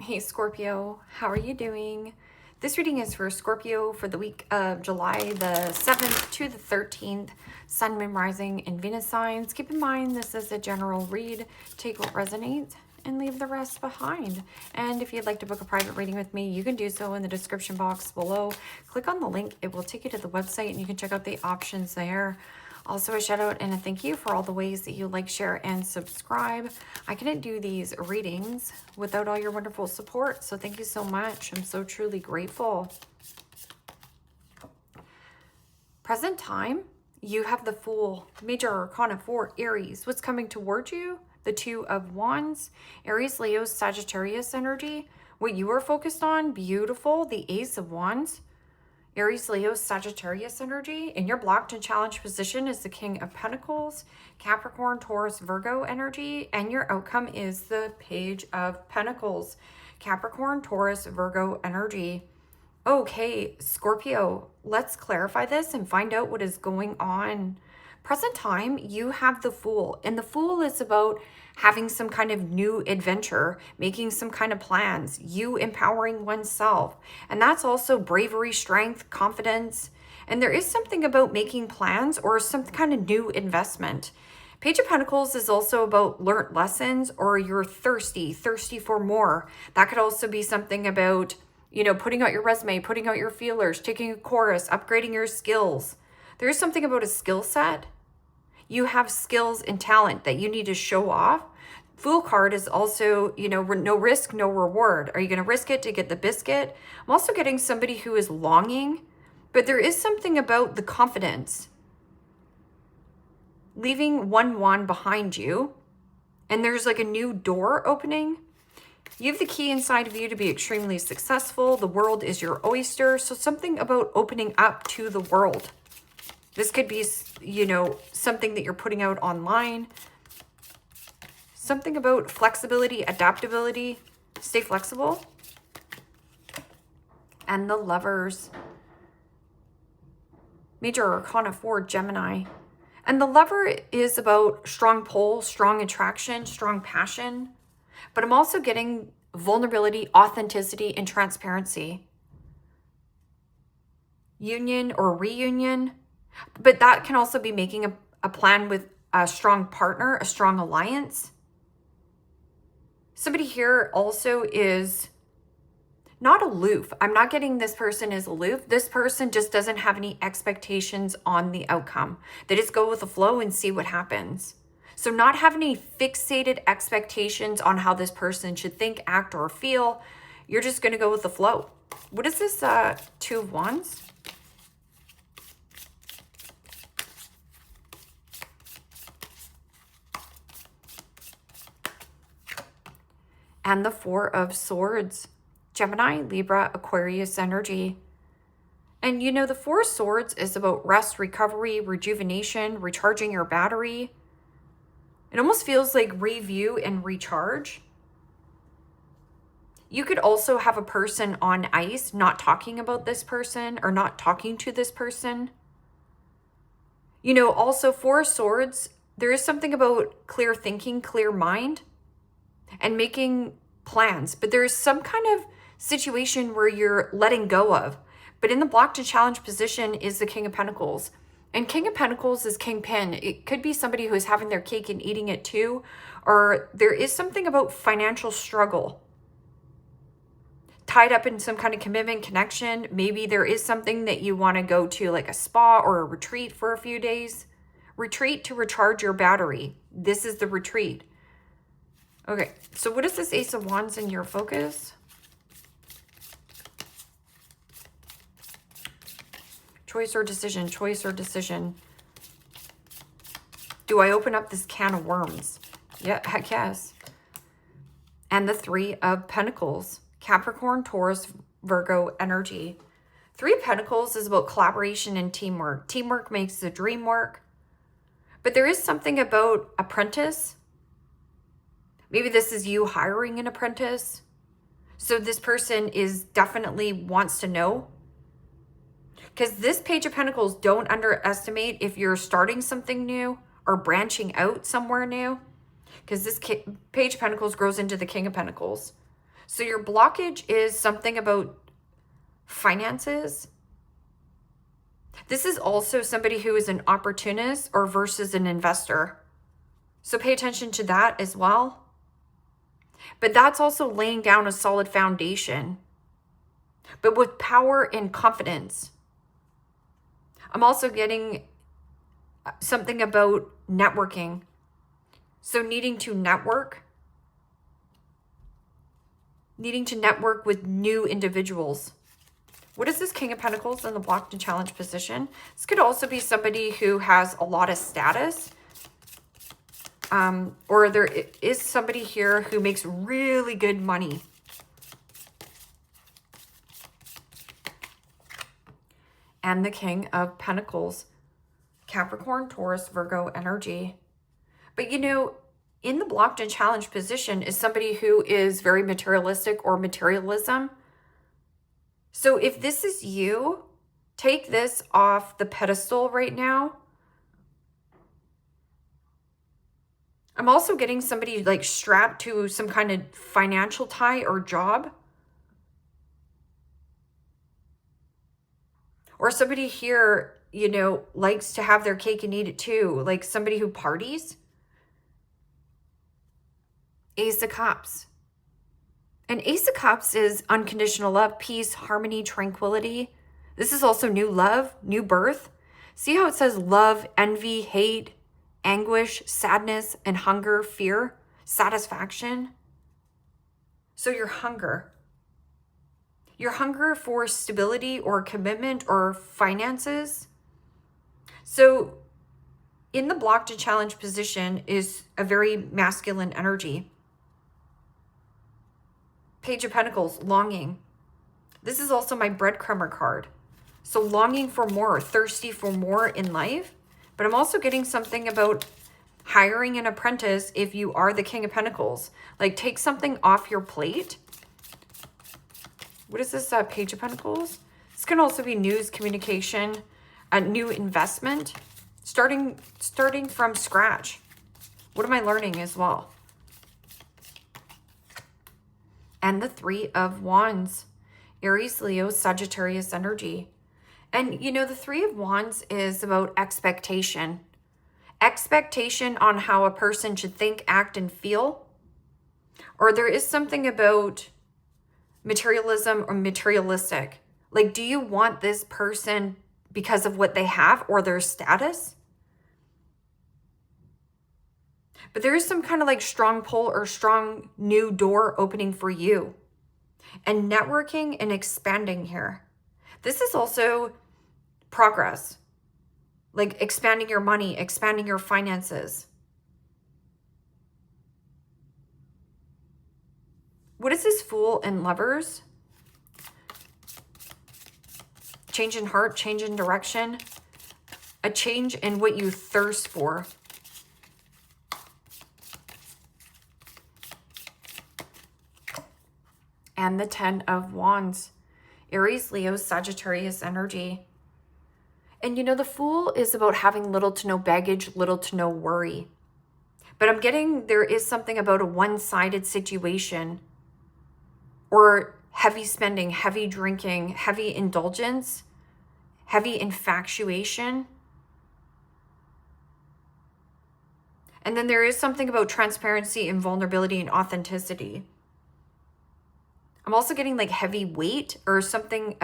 Hey Scorpio, how are you doing? This reading is for Scorpio for the week of July the 7th to the 13th, Sun, Moon, Rising, and Venus signs. Keep in mind this is a general read. Take what resonates and leave the rest behind. And if you'd like to book a private reading with me, you can do so in the description box below. Click on the link. It will take you to the website and you can check out the options there. Also, a shout out and a thank you for all the ways that you like, share, and subscribe. I couldn't do these readings without all your wonderful support, so thank you so much. I'm so truly grateful. Present time, you have the Fool, Major Arcana 4, Aries. What's coming towards you? The Two of Wands, Aries, Leo, Sagittarius energy. What you are focused on, beautiful. The Ace of Wands, Aries, Leo, Sagittarius energy. In your blocked and challenged position is the King of Pentacles, Capricorn, Taurus, Virgo energy. And your outcome is the Page of Pentacles, Capricorn, Taurus, Virgo energy. Okay, Scorpio, let's clarify this and find out what is going on. Present time, you have the Fool, and the Fool is about having some kind of new adventure, making some kind of plans, you empowering oneself. And that's also bravery, strength, confidence. And there is something about making plans or some kind of new investment. Page of Pentacles is also about learnt lessons, or you're thirsty for more. That could also be something about, you know, putting out your resume, putting out your feelers, taking a course, upgrading your skills. There is something about a skill set. You have skills and talent that you need to show off. Fool card is also, you know, no risk, no reward. Are you going to risk it to get the biscuit? I'm also getting somebody who is longing, but there is something about the confidence. Leaving one wand behind you, and there's like a new door opening. You have the key inside of you to be extremely successful. The world is your oyster. So something about opening up to the world. This could be, you know, something that you're putting out online. Something about flexibility, adaptability. Stay flexible. And the Lovers. Major Arcana 4, Gemini. And the Lover is about strong pull, strong attraction, strong passion. But I'm also getting vulnerability, authenticity, and transparency. Union or reunion. But that can also be making a plan with a strong partner, a strong alliance. Somebody here also is not aloof. I'm not getting this person is aloof. This person just doesn't have any expectations on the outcome. They just go with the flow and see what happens. So not having any fixated expectations on how this person should think, act, or feel. You're just going to go with the flow. What is this Two of Wands? And the Four of Swords, Gemini, Libra, Aquarius energy. And you know, the Four of Swords is about rest, recovery, rejuvenation, recharging your battery. It almost feels like review and recharge. You could also have a person on ice, not talking about this person or not talking to this person. You know, also Four of Swords, there is something about clear thinking, clear mind, and making plans. But there is some kind of situation where you're letting go of. But in the blocked and challenged position is the King of Pentacles. And King of Pentacles is Kingpin. It could be somebody who is having their cake and eating it too. Or there is something about financial struggle. Tied up in some kind of commitment, connection. Maybe there is something that you want to go to, like a spa or a retreat for a few days. Retreat to recharge your battery. This is the retreat. Okay, so what is this Ace of Wands in your focus? Choice or decision, choice or decision. Do I open up this can of worms? Yeah, heck yes. And the Three of Pentacles, Capricorn, Taurus, Virgo energy. Three of Pentacles is about collaboration and teamwork. Teamwork makes the dream work. But there is something about apprentice. Maybe this is you hiring an apprentice. So this person is definitely wants to know. Because this Page of Pentacles, don't underestimate if you're starting something new or branching out somewhere new. Because this Page of Pentacles grows into the King of Pentacles. So your blockage is something about finances. This is also somebody who is an opportunist or versus an investor. So pay attention to that as well. But that's also laying down a solid foundation, but with power and confidence. I'm also getting something about networking. So needing to network with new individuals. What is this King of Pentacles in the blocked and challenged position? This could also be somebody who has a lot of status. Or there is somebody here who makes really good money. And the King of Pentacles. Capricorn, Taurus, Virgo energy. But you know, in the blocked and challenged position is somebody who is very materialistic or materialism. So if this is you, take this off the pedestal right now. I'm also getting somebody like strapped to some kind of financial tie or job. Or somebody here, you know, likes to have their cake and eat it too. Like somebody who parties. Ace of Cups. And Ace of Cups is unconditional love, peace, harmony, tranquility. This is also new love, new birth. See how it says love, envy, hate, anguish, sadness, and hunger, fear, satisfaction. So your hunger for stability or commitment or finances. So in the blocked and challenged position is a very masculine energy. Page of Pentacles, longing. This is also my breadcrumber card. So longing for more, thirsty for more in life. But I'm also getting something about hiring an apprentice if you are the King of Pentacles. Like take something off your plate. What is this Page of Pentacles? This can also be news, communication, a new investment, starting from scratch. What am I learning as well? And the Three of Wands, Aries, Leo, Sagittarius energy. And you know, the Three of Wands is about expectation. Expectation on how a person should think, act, and feel. Or there is something about materialism or materialistic. Like, do you want this person because of what they have or their status? But there is some kind of like strong pull or strong new door opening for you. And networking and expanding here. This is also progress. Like expanding your money, expanding your finances. What is this Fool and Lovers? Change in heart, change in direction. A change in what you thirst for. And the Ten of Wands, Aries, Leo, Sagittarius energy. And you know, the Fool is about having little to no baggage, little to no worry. But I'm getting there is something about a one-sided situation or heavy spending, heavy drinking, heavy indulgence, heavy infatuation. And then there is something about transparency and vulnerability and authenticity. I'm also getting like heavy weight or something,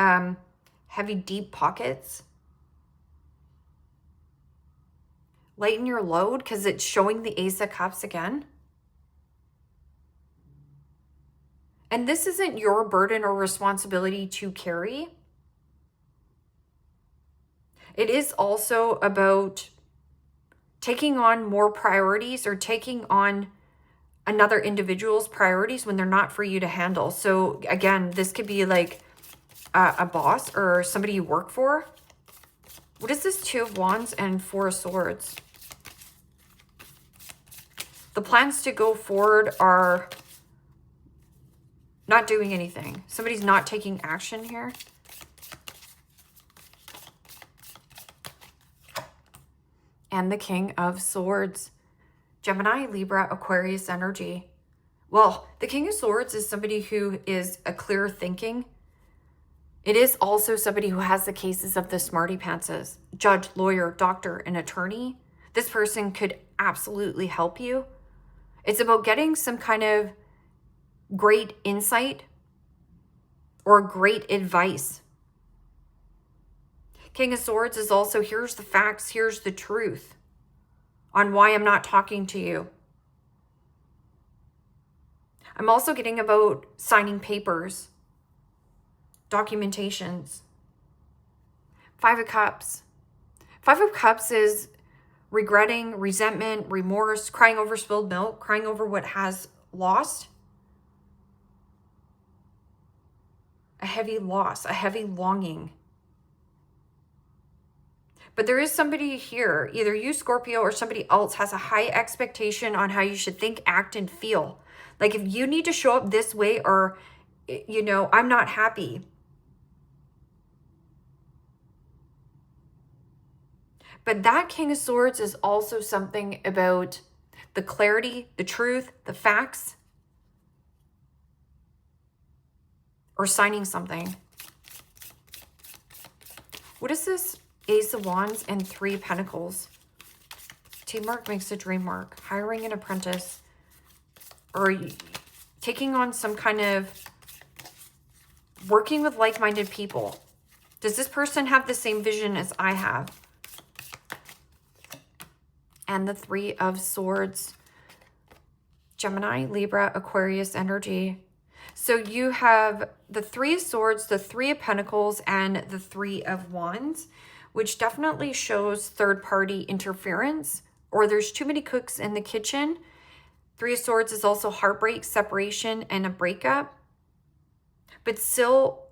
heavy deep pockets. Lighten your load because it's showing the Ace of Cups again. And this isn't your burden or responsibility to carry. It is also about taking on more priorities or taking on another individual's priorities when they're not for you to handle. So again, this could be like a boss or somebody you work for. What is this Two of Wands and Four of Swords? The plans to go forward are not doing anything. Somebody's not taking action here. And the King of Swords. Gemini, Libra, Aquarius energy. Well, the King of Swords is somebody who is a clear thinking. It is also somebody who has the cases of the smarty pantses, judge, lawyer, doctor, and attorney. This person could absolutely help you. It's about getting some kind of great insight or great advice. King of Swords is also, here's the facts, here's the truth on why I'm not talking to you. I'm also getting about signing papers, documentations. Five of Cups. Five of Cups is regretting, resentment, remorse, crying over spilled milk, crying over what has lost. A heavy loss, a heavy longing. But there is somebody here, either you, Scorpio, or somebody else has a high expectation on how you should think, act, and feel. Like if you need to show up this way, or, you know, I'm not happy. But that King of Swords is also something about the clarity, the truth, the facts, or signing something. What is this? Ace of Wands and Three of Pentacles. Teamwork makes the dream work. Hiring an apprentice, or taking on some kind of working with like-minded people. Does this person have the same vision as I have? And the Three of Swords. Gemini, Libra, Aquarius energy. So you have the Three of Swords, the Three of Pentacles, and the Three of Wands, which definitely shows third-party interference, or there's too many cooks in the kitchen. Three of Swords is also heartbreak, separation, and a breakup. But still,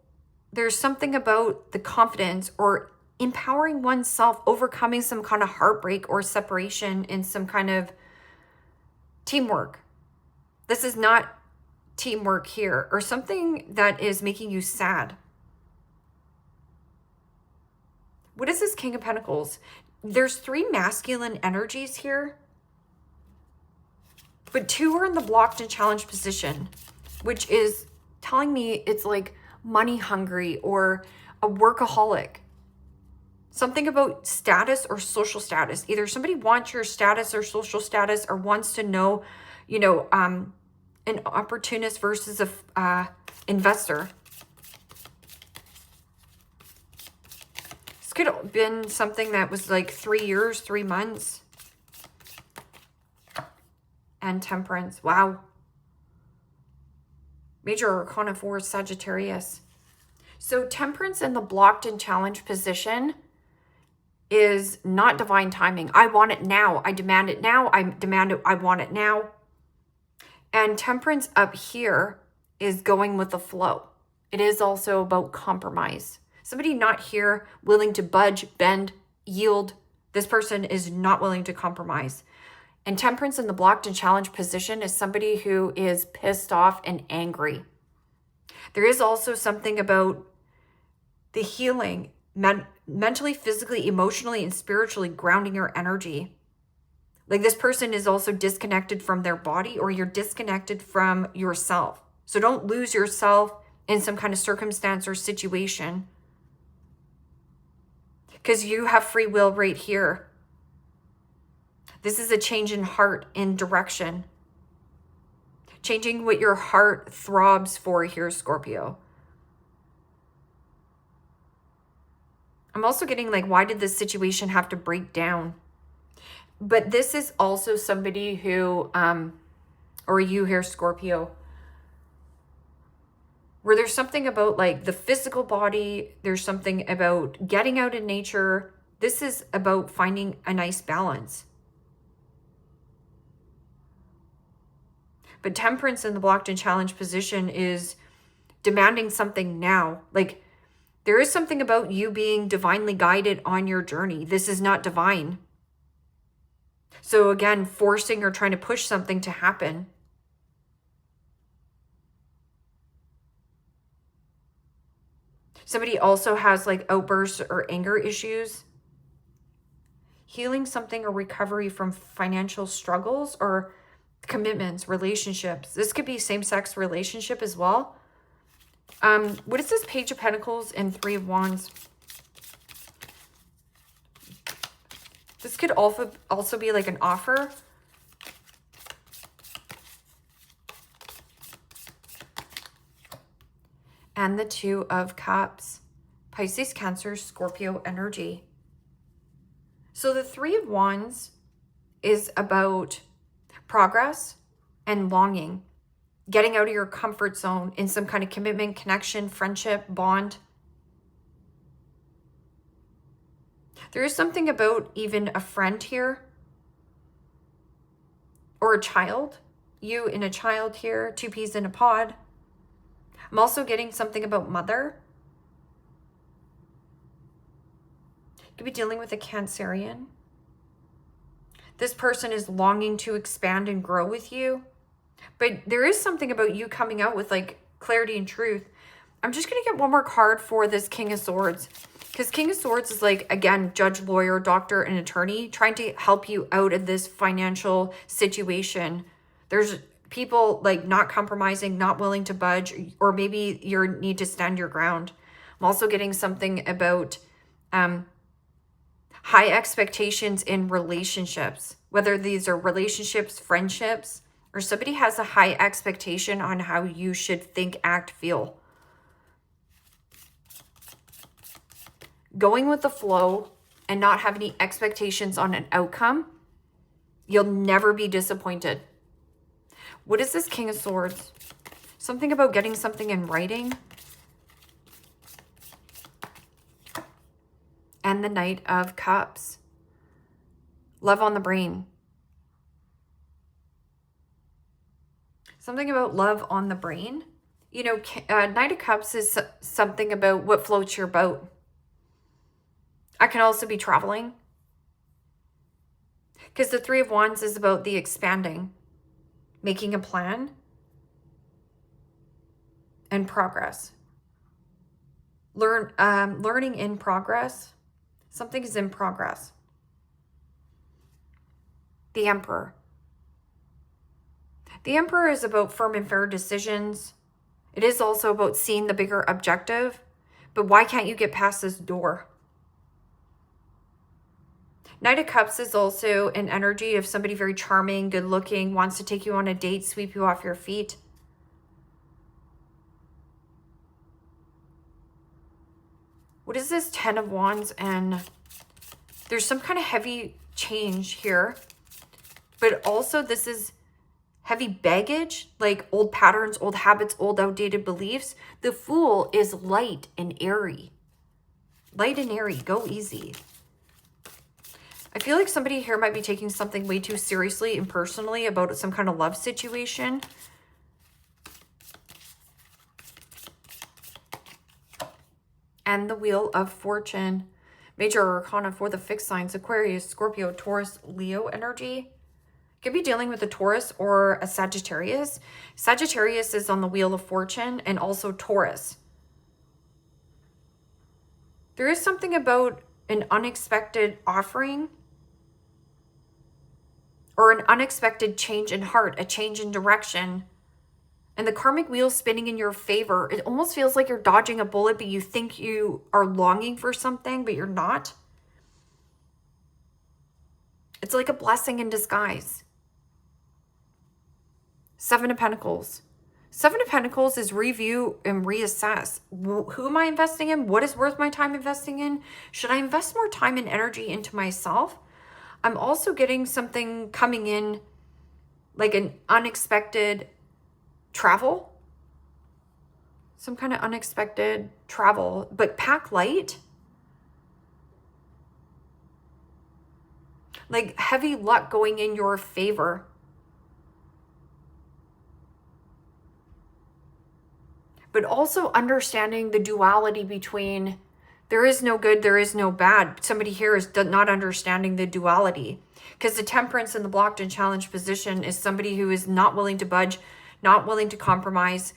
there's something about the confidence or empowering oneself, overcoming some kind of heartbreak or separation in some kind of teamwork. This is not teamwork here, or something that is making you sad. What is this King of Pentacles? There's three masculine energies here, but two are in the blocked and challenged position, which is telling me it's like money hungry or a workaholic. Something about status or social status. Either somebody wants your status or social status, or wants to know, you know, an opportunist versus a investor. This could have been something that was like 3 years, 3 months. And Temperance. Wow. Major Arcana 4, Sagittarius. So Temperance in the blocked and challenged position is not divine timing. I want it now. I demand it now. I demand it. I want it now. And Temperance up here is going with the flow. It is also about compromise. Somebody not here willing to budge, bend, yield. This person is not willing to compromise. And Temperance in the blocked and challenged position is somebody who is pissed off and angry. There is also something about the healing, mentally, physically, emotionally, and spiritually grounding your energy. Like this person is also disconnected from their body, or you're disconnected from yourself. So don't lose yourself in some kind of circumstance or situation, because you have free will right here. This is a change in heart, in direction. Changing what your heart throbs for here, Scorpio. I'm also getting like, why did this situation have to break down? But this is also somebody who, or you here, Scorpio, where there's something about like the physical body. There's something about getting out in nature. This is about finding a nice balance. But Temperance in the blocked and challenged position is demanding something now. Like there is something about you being divinely guided on your journey. This is not divine. So again, forcing or trying to push something to happen. Somebody also has like outbursts or anger issues. Healing something or recovery from financial struggles, or commitments, relationships. This could be same-sex relationship as well. What is this Page of Pentacles and Three of Wands? This could also be like an offer. And the Two of Cups. Pisces, Cancer, Scorpio energy. So the Three of Wands is about progress and longing. Getting out of your comfort zone in some kind of commitment, connection, friendship, bond. There is something about even a friend here. Or a child. You and a child here. Two peas in a pod. I'm also getting something about mother. Could be dealing with a Cancerian. This person is longing to expand and grow with you. But there is something about you coming out with like clarity and truth. I'm just going to get one more card for this King of Swords. Because King of Swords is like, again, judge, lawyer, doctor, and attorney. Trying to help you out of this financial situation. There's people like not compromising, not willing to budge. Or maybe you need to stand your ground. I'm also getting something about high expectations in relationships. Whether these are relationships, friendships. Or somebody has a high expectation on how you should think, act, feel. Going with the flow and not have any expectations on an outcome, you'll never be disappointed. What is this King of Swords? Something about getting something in writing. And the Knight of Cups. Love on the brain. Something about love on the brain. You know, Knight of Cups is something about what floats your boat. I can also be traveling. Because the Three of Wands is about the expanding. Making a plan. And progress. Learning in progress. Something is in progress. The Emperor. The Emperor is about firm and fair decisions. It is also about seeing the bigger objective. But why can't you get past this door? Knight of Cups is also an energy of somebody very charming, good looking, wants to take you on a date, sweep you off your feet. What is this 10 of Wands? And there's some kind of heavy change here. But also this is heavy baggage, like old patterns, old habits, old outdated beliefs. The Fool is light and airy. Light and airy. Go easy. I feel like somebody here might be taking something way too seriously and personally about some kind of love situation. And the Wheel of Fortune. Major Arcana for the fixed signs. Aquarius, Scorpio, Taurus, Leo energy. Could be dealing with a Taurus or a Sagittarius. Sagittarius is on the Wheel of Fortune and also Taurus. There is something about an unexpected offering or an unexpected change in heart, a change in direction. And the karmic wheel spinning in your favor. It almost feels like you're dodging a bullet, but you think you are longing for something, but you're not. It's like a blessing in disguise. Seven of Pentacles. Seven of Pentacles is review and reassess. Who am I investing in? What is worth my time investing in? Should I invest more time and energy into myself? I'm also getting something coming in like an unexpected travel. Some kind of unexpected travel, but pack light. Like heavy luck going in your favor. But also understanding the duality between there is no good, there is no bad. Somebody here is not understanding the duality. Because the Temperance in the blocked and challenged position is somebody who is not willing to budge, not willing to compromise.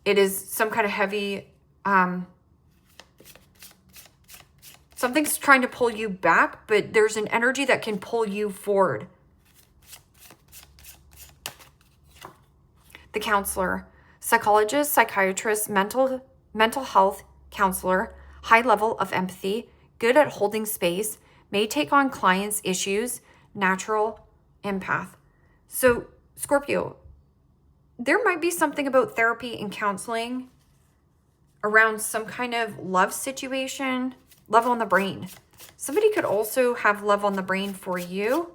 It is some kind of heavy, something's trying to pull you back, but there's an energy that can pull you forward. The counselor, psychologist, psychiatrist, mental health counselor, high level of empathy, good at holding space, may take on clients' issues, natural empath. So, Scorpio, there might be something about therapy and counseling around some kind of love situation, love on the brain. Somebody could also have love on the brain for you.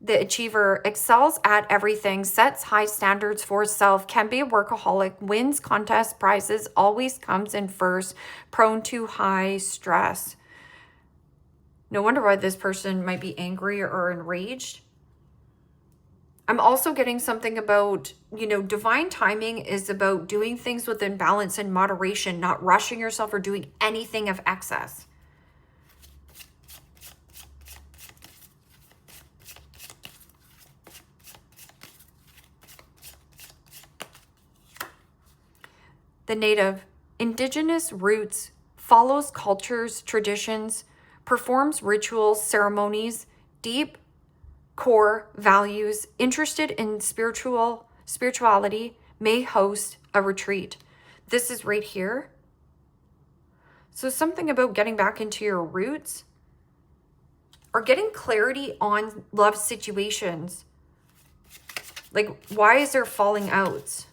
The achiever excels at everything, sets high standards for self, can be a workaholic, wins contests, prizes, always comes in first, prone to high stress. No wonder why this person might be angry or enraged. I'm also getting something about, divine timing is about doing things within balance and moderation, not rushing yourself or doing anything of excess. The native, indigenous roots, follows cultures, traditions, performs rituals, ceremonies, deep core values, interested in spirituality, may host a retreat. This is right here. So something about getting back into your roots or getting clarity on love situations. Like, why is there falling outs?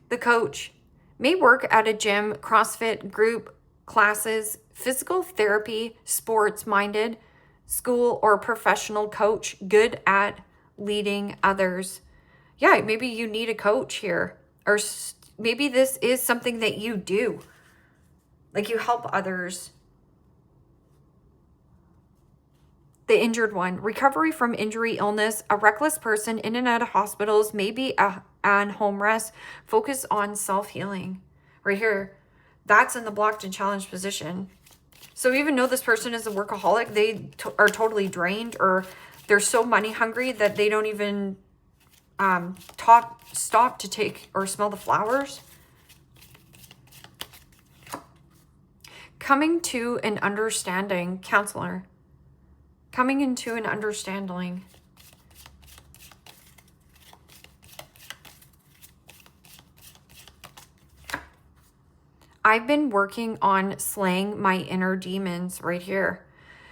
The coach may work at a gym, CrossFit, group classes, physical therapy, sports-minded, school or professional coach, good at leading others. Yeah, maybe you need a coach here. Or maybe this is something that you do. Like you help others. The injured one, recovery from injury, illness, a reckless person in and out of hospitals, maybe on home rest, focus on self-healing. Right here, that's in the blocked and challenged position. So even though this person is a workaholic, they are totally drained, or they're so money hungry that they don't even stop to take or smell the flowers. Coming to an understanding, counselor. Coming into an understanding. I've been working on slaying my inner demons right here.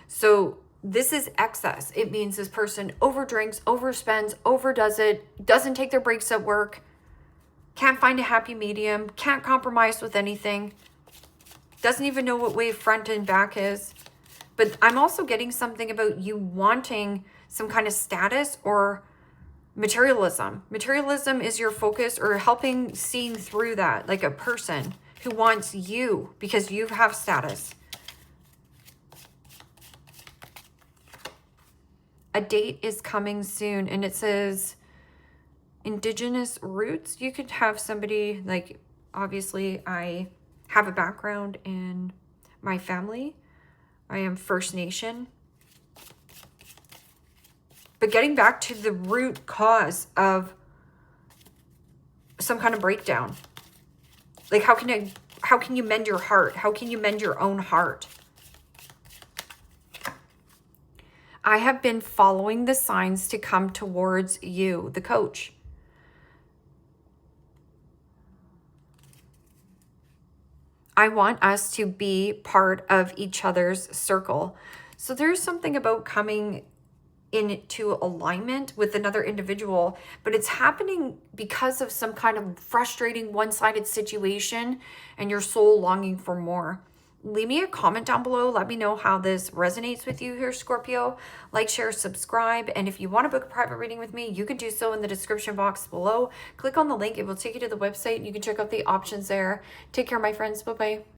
So this is excess. It means this person overdrinks, overspends, overdoes it, doesn't take their breaks at work, can't find a happy medium, can't compromise with anything, doesn't even know what way front and back is. But I'm also getting something about you wanting some kind of status or materialism. Materialism is your focus, or helping seeing through that, like a person who wants you because you have status. A date is coming soon, and it says indigenous roots. You could have somebody like, obviously I have a background in my family. I am First Nation. But getting back to the root cause of some kind of breakdown. Like, how can you mend your heart? How can you mend your own heart? I have been following the signs to come towards you, the coach. I want us to be part of each other's circle. So there's something about coming into alignment with another individual, but it's happening because of some kind of frustrating one-sided situation and your soul longing for more. Leave me a comment down below. Let me know how this resonates with you here, Scorpio. Like, share, subscribe. And if you want to book a private reading with me, you can do so in the description box below. Click on the link. It will take you to the website. You can check out the options there. Take care, my friends. Bye-bye.